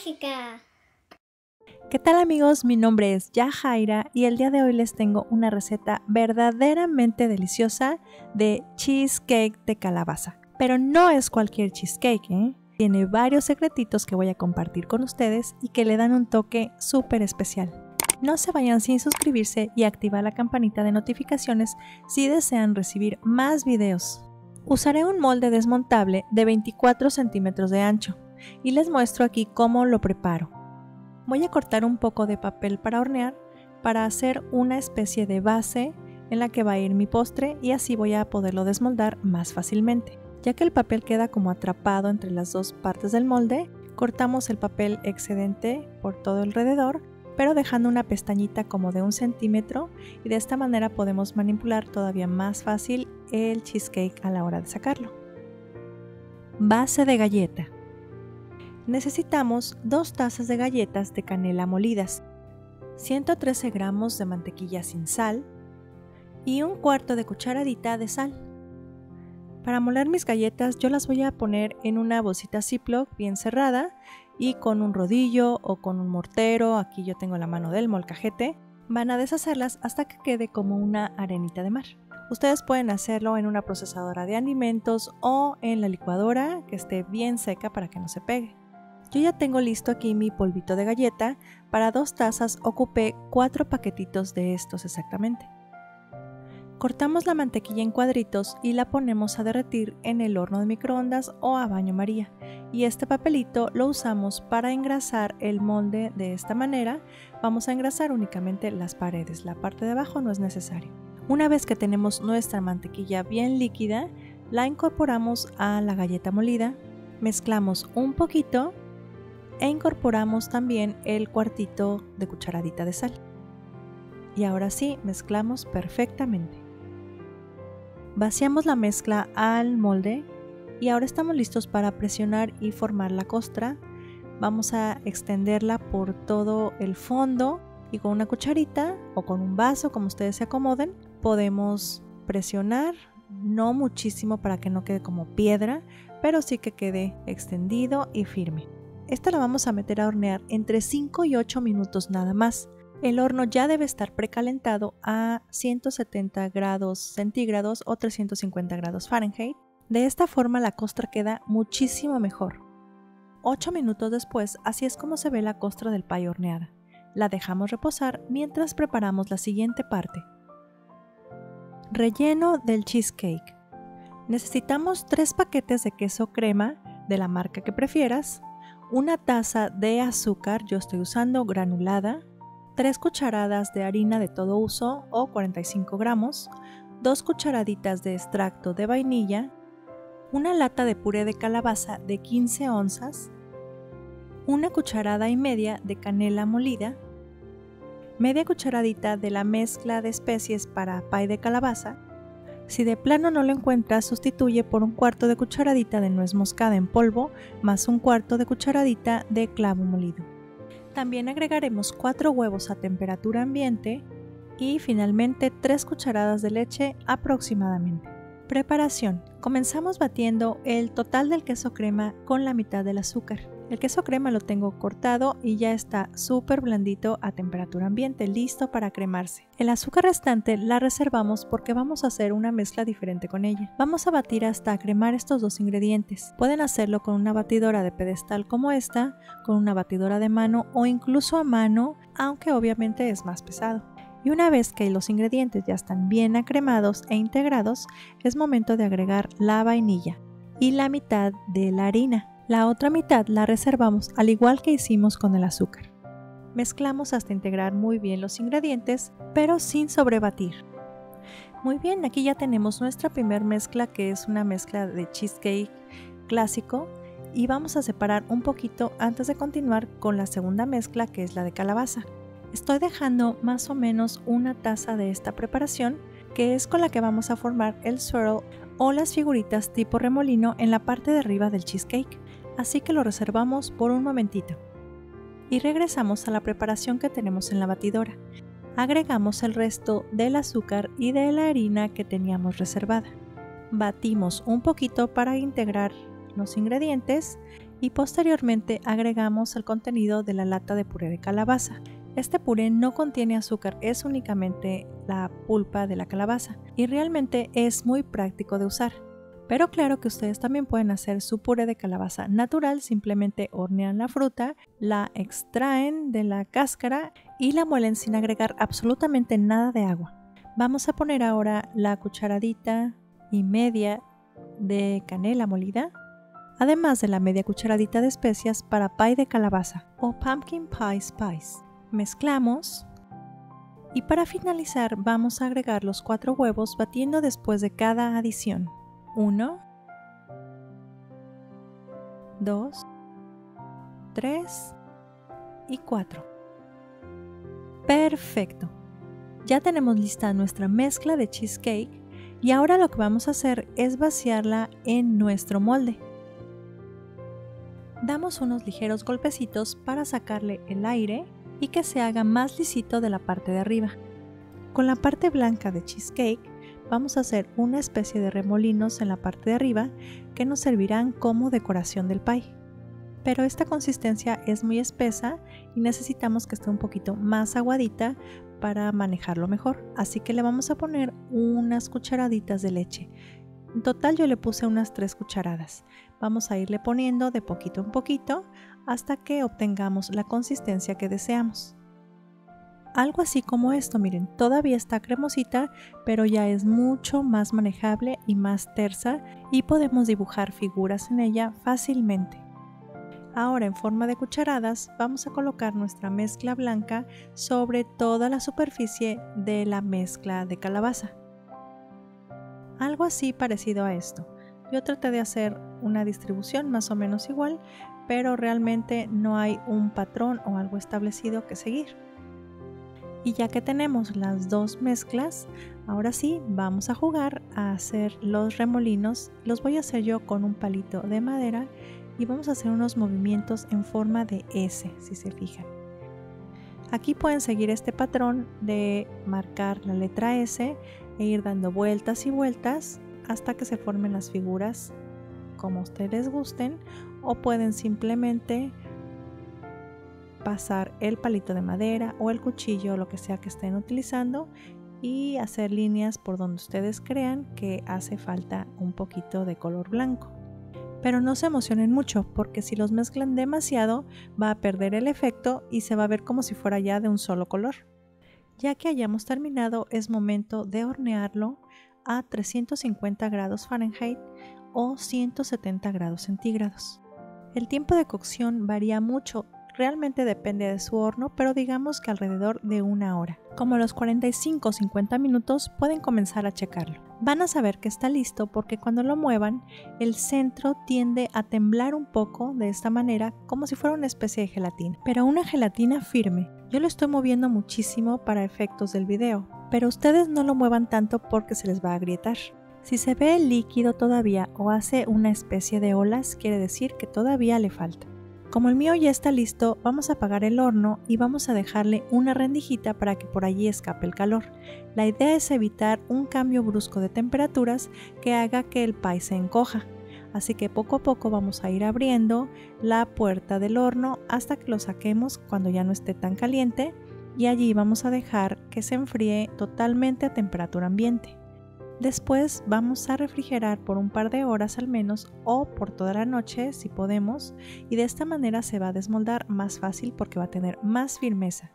mágica. ¿Qué tal amigos? Mi nombre es Yajaira y el día de hoy les tengo una receta verdaderamente deliciosa de cheesecake de calabaza. Pero no es cualquier cheesecake, ¿eh? Tiene varios secretitos que voy a compartir con ustedes y que le dan un toque súper especial. No se vayan sin suscribirse y activar la campanita de notificaciones si desean recibir más videos. Usaré un molde desmontable de 24 centímetros de ancho y les muestro aquí cómo lo preparo. Voy a cortar un poco de papel para hornear para hacer una especie de base en la que va a ir mi postre y así voy a poderlo desmoldar más fácilmente. Ya que el papel queda como atrapado entre las dos partes del molde, cortamos el papel excedente por todo alrededor, pero dejando una pestañita como de 1 centímetro y de esta manera podemos manipular todavía más fácil el cheesecake a la hora de sacarlo. Base de galleta. Necesitamos 2 tazas de galletas de canela molidas, 113 gramos de mantequilla sin sal y 1/4 de cucharadita de sal. Para moler mis galletas yo las voy a poner en una bolsita Ziploc bien cerrada y con un rodillo o con un mortero, aquí yo tengo la mano del molcajete, van a deshacerlas hasta que quede como una arenita de mar. Ustedes pueden hacerlo en una procesadora de alimentos o en la licuadora que esté bien seca para que no se pegue. Yo ya tengo listo aquí mi polvito de galleta, para 2 tazas ocupé 4 paquetitos de estos exactamente. Cortamos la mantequilla en cuadritos y la ponemos a derretir en el horno de microondas o a baño María. Y este papelito lo usamos para engrasar el molde de esta manera. Vamos a engrasar únicamente las paredes, la parte de abajo no es necesario. Una vez que tenemos nuestra mantequilla bien líquida, la incorporamos a la galleta molida, mezclamos un poquito e incorporamos también el 1/4 de cucharadita de sal. Y ahora sí, mezclamos perfectamente. Vaciamos la mezcla al molde y ahora estamos listos para presionar y formar la costra. Vamos a extenderla por todo el fondo y con una cucharita o con un vaso, como ustedes se acomoden, podemos presionar, no muchísimo para que no quede como piedra, pero sí que quede extendido y firme. Esta la vamos a meter a hornear entre 5 y 8 minutos nada más. El horno ya debe estar precalentado a 170 grados centígrados o 350 grados Fahrenheit. De esta forma la costra queda muchísimo mejor. 8 minutos después, así es como se ve la costra del pie horneada. La dejamos reposar mientras preparamos la siguiente parte. Relleno del cheesecake. Necesitamos 3 paquetes de queso crema de la marca que prefieras, 1 taza de azúcar, yo estoy usando granulada, 3 cucharadas de harina de todo uso o 45 gramos, 2 cucharaditas de extracto de vainilla, 1 lata de puré de calabaza de 15 onzas, 1,5 cucharadas de canela molida, media cucharadita de la mezcla de especies para pie de calabaza. Si de plano no lo encuentras, sustituye por 1/4 de cucharadita de nuez moscada en polvo más 1/4 de cucharadita de clavo molido. También agregaremos 4 huevos a temperatura ambiente y finalmente 3 cucharadas de leche aproximadamente. Preparación. Comenzamos batiendo el total del queso crema con la mitad del azúcar. El queso crema lo tengo cortado y ya está súper blandito a temperatura ambiente, listo para cremarse. El azúcar restante la reservamos porque vamos a hacer una mezcla diferente con ella. Vamos a batir hasta cremar estos 2 ingredientes. Pueden hacerlo con una batidora de pedestal como esta, con una batidora de mano o incluso a mano, aunque obviamente es más pesado. Y una vez que los ingredientes ya están bien acremados e integrados, es momento de agregar la vainilla y la mitad de la harina. La otra mitad la reservamos al igual que hicimos con el azúcar. Mezclamos hasta integrar muy bien los ingredientes, pero sin sobrebatir. Muy bien, aquí ya tenemos nuestra primera mezcla, que es una mezcla de cheesecake clásico, y vamos a separar un poquito antes de continuar con la segunda mezcla, que es la de calabaza. Estoy dejando más o menos 1 taza de esta preparación, que es con la que vamos a formar el swirl o las figuritas tipo remolino en la parte de arriba del cheesecake. Así que lo reservamos por un momentito. Y regresamos a la preparación que tenemos en la batidora. Agregamos el resto del azúcar y de la harina que teníamos reservada. Batimos un poquito para integrar los ingredientes y posteriormente agregamos el contenido de la lata de puré de calabaza. Este puré no contiene azúcar, es únicamente la pulpa de la calabaza y realmente es muy práctico de usar. Pero claro que ustedes también pueden hacer su puré de calabaza natural, simplemente hornean la fruta, la extraen de la cáscara y la muelen sin agregar absolutamente nada de agua. Vamos a poner ahora la cucharadita y media de canela molida, además de la media cucharadita de especias para pie de calabaza o pumpkin pie spice. Mezclamos y para finalizar vamos a agregar los 4 huevos batiendo después de cada adición. 1, 2, 3 y 4. Perfecto. Ya tenemos lista nuestra mezcla de cheesecake y ahora lo que vamos a hacer es vaciarla en nuestro molde. Damos unos ligeros golpecitos para sacarle el aire y que se haga más lisito de la parte de arriba. Con la parte blanca de cheesecake vamos a hacer una especie de remolinos en la parte de arriba que nos servirán como decoración del pie. Pero esta consistencia es muy espesa y necesitamos que esté un poquito más aguadita para manejarlo mejor. Así que le vamos a poner unas cucharaditas de leche. En total yo le puse unas 3 cucharadas. Vamos a irle poniendo de poquito en poquito hasta que obtengamos la consistencia que deseamos. Algo así como esto, miren, todavía está cremosita, pero ya es mucho más manejable y más tersa y podemos dibujar figuras en ella fácilmente. Ahora en forma de cucharadas vamos a colocar nuestra mezcla blanca sobre toda la superficie de la mezcla de calabaza. Algo así parecido a esto. Yo traté de hacer una distribución más o menos igual, pero realmente no hay un patrón o algo establecido que seguir. Y ya que tenemos las dos mezclas, ahora sí vamos a jugar a hacer los remolinos. Los voy a hacer yo con un palito de madera y vamos a hacer unos movimientos en forma de S, si se fijan. Aquí pueden seguir este patrón de marcar la letra S e ir dando vueltas y vueltas hasta que se formen las figuras como ustedes gusten, o pueden simplemente pasar el palito de madera o el cuchillo, lo que sea que estén utilizando, y hacer líneas por donde ustedes crean que hace falta un poquito de color blanco. Pero no se emocionen mucho, porque si los mezclan demasiado va a perder el efecto y se va a ver como si fuera ya de un solo color. Ya que hayamos terminado, es momento de hornearlo a 350 grados Fahrenheit o 170 grados centígrados. El tiempo de cocción varía mucho, realmente depende de su horno, pero digamos que alrededor de 1 hora. Como a los 45 o 50 minutos pueden comenzar a checarlo. Van a saber que está listo porque cuando lo muevan, el centro tiende a temblar un poco de esta manera, como si fuera una especie de gelatina, pero una gelatina firme. Yo lo estoy moviendo muchísimo para efectos del video, pero ustedes no lo muevan tanto porque se les va a agrietar. Si se ve líquido todavía o hace una especie de olas, quiere decir que todavía le falta. Como el mío ya está listo, vamos a apagar el horno y vamos a dejarle una rendijita para que por allí escape el calor. La idea es evitar un cambio brusco de temperaturas que haga que el pie se encoja. Así que poco a poco vamos a ir abriendo la puerta del horno hasta que lo saquemos cuando ya no esté tan caliente, y allí vamos a dejar que se enfríe totalmente a temperatura ambiente. Después vamos a refrigerar por un par de horas al menos, o por toda la noche si podemos, y de esta manera se va a desmoldar más fácil porque va a tener más firmeza.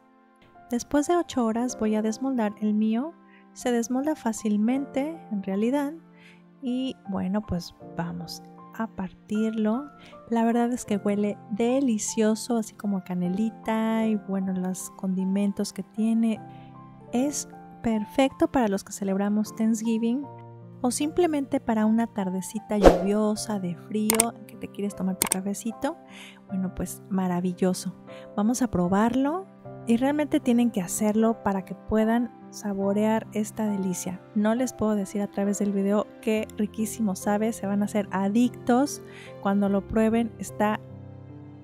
Después de 8 horas voy a desmoldar el mío. Se desmolda fácilmente en realidad, y bueno, pues vamos a partirlo. La verdad es que huele delicioso, así como a canelita, y bueno, los condimentos que tiene. Es perfecto para los que celebramos Thanksgiving o simplemente para una tardecita lluviosa de frío que te quieres tomar tu cafecito. Bueno, pues maravilloso. Vamos a probarlo y realmente tienen que hacerlo para que puedan saborear esta delicia. No les puedo decir a través del video qué riquísimo sabe, se van a hacer adictos cuando lo prueben. Está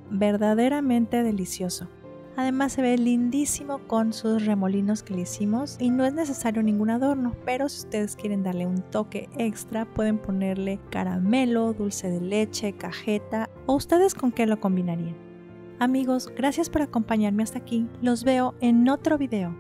verdaderamente delicioso. Además se ve lindísimo con sus remolinos que le hicimos y no es necesario ningún adorno, pero si ustedes quieren darle un toque extra pueden ponerle caramelo, dulce de leche, cajeta, ¿O ustedes con qué lo combinarían? Amigos, gracias por acompañarme hasta aquí. Los veo en otro video.